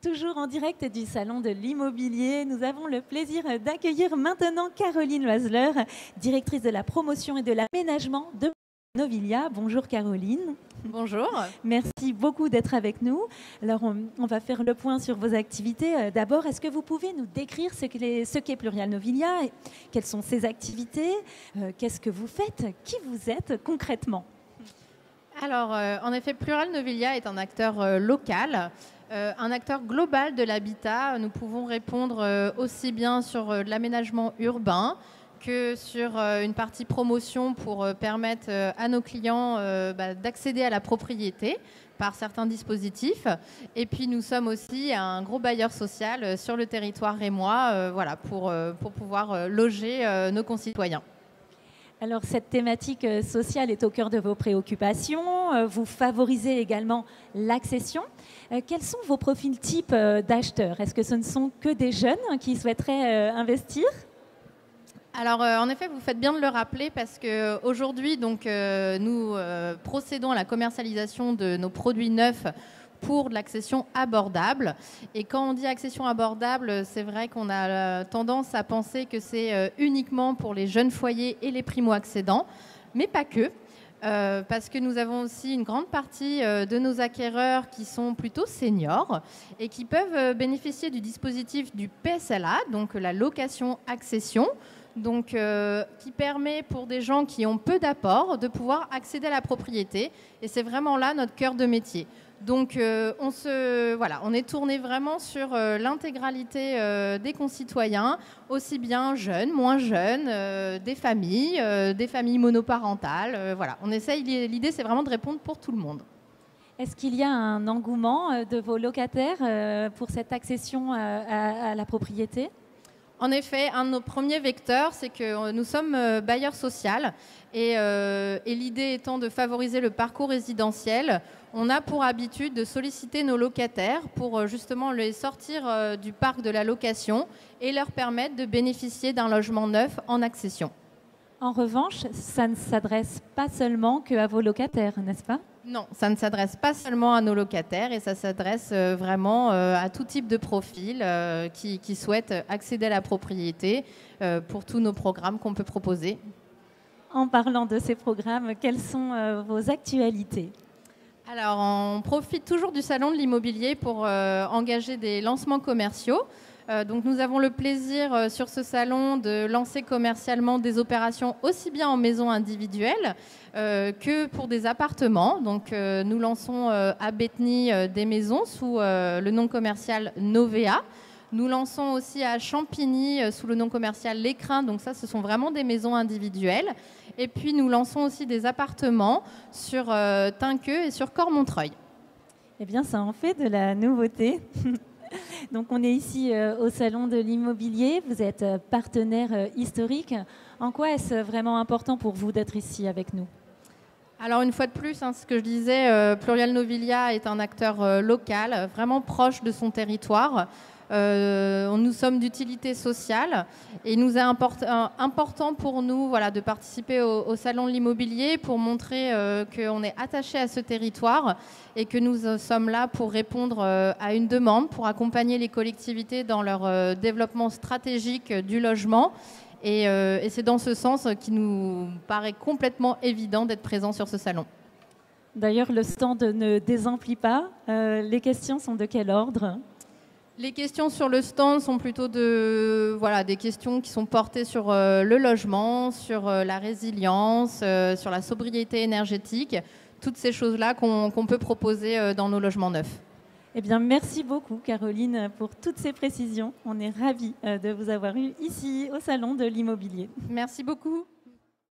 Toujours en direct du Salon de l'Immobilier, nous avons le plaisir d'accueillir maintenant Caroline Loiseler, directrice de la promotion et de l'aménagement de Novilia. Bonjour Caroline. Bonjour. Merci beaucoup d'être avec nous. Alors on va faire le point sur vos activités. D'abord, est-ce que vous pouvez nous décrire ce qu'est Plurial Novilia et quelles sont ses activités? Qu'est-ce que vous faites? Qui vous êtes concrètement? Alors, en effet, Plurial Novilia est un acteur local, un acteur global de l'habitat. Nous pouvons répondre aussi bien sur de l'aménagement urbain que sur une partie promotion pour permettre à nos clients d'accéder à la propriété par certains dispositifs. Et puis, nous sommes aussi un gros bailleur social sur le territoire rémois pour pouvoir loger nos concitoyens. Alors, cette thématique sociale est au cœur de vos préoccupations. Vous favorisez également l'accession. Quels sont vos profils types d'acheteurs? Est-ce que ce ne sont que des jeunes qui souhaiteraient investir? Alors, en effet, vous faites bien de le rappeler parce qu'aujourd'hui, nous procédons à la commercialisation de nos produits neufs pour de l'accession abordable. Et quand on dit accession abordable, c'est vrai qu'on a tendance à penser que c'est uniquement pour les jeunes foyers et les primo-accédants, mais pas que. Parce que nous avons aussi une grande partie de nos acquéreurs qui sont plutôt seniors et qui peuvent bénéficier du dispositif du PSLA, donc la location-accession, qui permet pour des gens qui ont peu d'apports de pouvoir accéder à la propriété. Et c'est vraiment là notre cœur de métier. Donc on est tourné vraiment sur l'intégralité des concitoyens, aussi bien jeunes, moins jeunes, des familles monoparentales. On essaye, l'idée c'est vraiment de répondre pour tout le monde. Est-ce qu'il y a un engouement de vos locataires pour cette accession à la propriété ? En effet, un de nos premiers vecteurs, c'est que nous sommes bailleurs social et l'idée étant de favoriser le parcours résidentiel, on a pour habitude de solliciter nos locataires pour justement les sortir du parc de la location et leur permettre de bénéficier d'un logement neuf en accession. En revanche, ça ne s'adresse pas seulement qu'à vos locataires, n'est-ce pas ? Non, ça ne s'adresse pas seulement à nos locataires et ça s'adresse vraiment à tout type de profil qui souhaitent accéder à la propriété pour tous nos programmes qu'on peut proposer. En parlant de ces programmes, quelles sont vos actualités ? Alors, on profite toujours du Salon de l'Immobilier pour engager des lancements commerciaux. Donc nous avons le plaisir sur ce salon de lancer commercialement des opérations aussi bien en maison individuelle que pour des appartements. Donc nous lançons à Bétheny des maisons sous le nom commercial Novea. Nous lançons aussi à Champigny sous le nom commercial L'Écrin. Donc ça, ce sont vraiment des maisons individuelles. Et puis nous lançons aussi des appartements sur Tinqueux et sur Cormontreuil. Eh bien, ça en fait de la nouveauté. Donc on est ici au Salon de l'Immobilier, vous êtes partenaire historique. En quoi est-ce vraiment important pour vous d'être ici avec nous ? Alors une fois de plus, ce que je disais, Plurial Novilia est un acteur local, vraiment proche de son territoire. Nous sommes d'utilité sociale et il nous est important pour nous de participer au Salon de l'Immobilier pour montrer qu'on est attaché à ce territoire et que nous sommes là pour répondre à une demande, pour accompagner les collectivités dans leur développement stratégique du logement. Et c'est dans ce sens qu'il nous paraît complètement évident d'être présent sur ce salon. D'ailleurs, le stand ne désemplit pas. Les questions sont de quel ordre ? Les questions sur le stand sont plutôt des questions qui sont portées sur le logement, sur la résilience, sur la sobriété énergétique, toutes ces choses-là qu'on peut proposer dans nos logements neufs. Eh bien, merci beaucoup, Caroline, pour toutes ces précisions. On est ravis de vous avoir eu ici au Salon de l'Immobilier. Merci beaucoup.